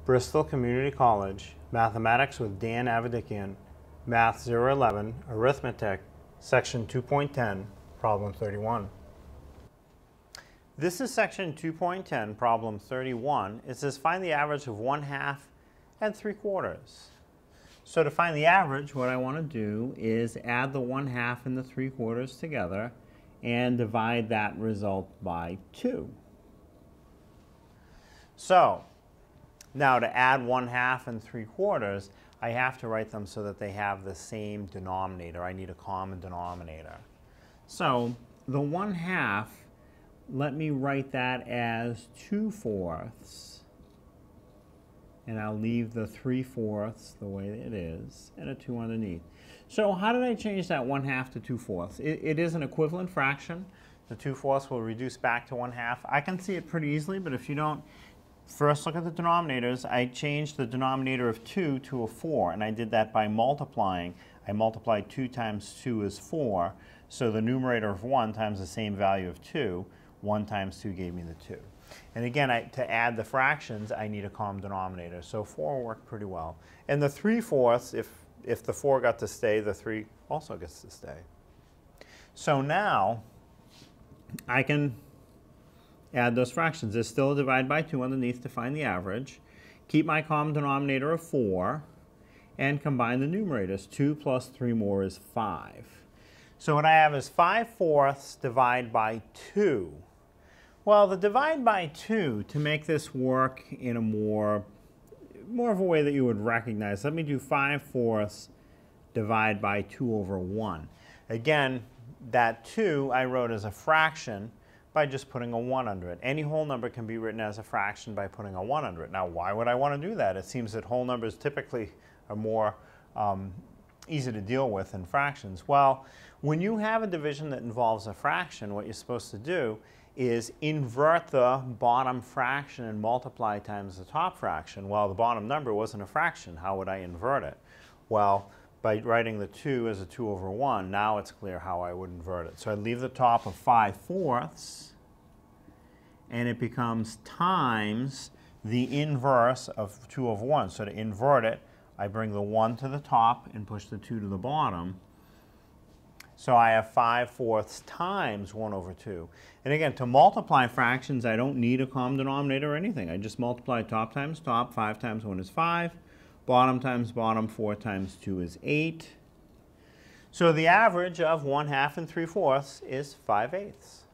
Bristol Community College, Mathematics with Dan Avedikian, Math 011, Arithmetic, Section 2.10, Problem 31. This is Section 2.10, Problem 31. It says find the average of 1/2 and 3/4. So to find the average, what I want to do is add the 1/2 and the 3/4 together and divide that result by 2. So now to add 1/2 and 3/4, I have to write them so that they have the same denominator. I need a common denominator. So the 1/2, let me write that as 2/4, and I'll leave the 3/4 the way it is, and a 2 underneath. So how did I change that 1/2 to 2/4? It is an equivalent fraction. The 2/4 will reduce back to 1/2. I can see it pretty easily, but if you don't, first look at the denominators. I changed the denominator of 2 to a 4, and I did that by multiplying. I multiplied 2 times 2 is 4, so the numerator of 1 times the same value of 2, 1 times 2 gave me the 2. And again, to add the fractions, I need a common denominator, so 4 worked pretty well. And the 3/4, if the 4 got to stay, the 3 also gets to stay. So now I can add those fractions. There's still a divide by 2 underneath to find the average. Keep my common denominator of 4 and combine the numerators. 2 plus 3 more is 5. So what I have is 5/4 divide by 2. Well, the divide by 2, to make this work in a more of a way that you would recognize, let me do 5/4 divide by 2 over 1. Again, that 2 I wrote as a fraction by just putting a 1 under it. Any whole number can be written as a fraction by putting a 1 under it. Now, why would I want to do that? It seems that whole numbers typically are more easy to deal with than fractions. Well, when you have a division that involves a fraction, what you're supposed to do is invert the bottom fraction and multiply times the top fraction. Well, the bottom number wasn't a fraction. How would I invert it? Well, by writing the 2 as a 2 over 1, now it's clear how I would invert it. So I leave the top of 5/4, and it becomes times the inverse of 2 over 1. So to invert it, I bring the 1 to the top and push the 2 to the bottom. So I have 5/4 times 1 over 2. And again, to multiply fractions, I don't need a common denominator or anything. I just multiply top times top. 5 times 1 is 5. Bottom times bottom, 4 times 2 is 8. So the average of 1/2 and 3/4 is 5/8.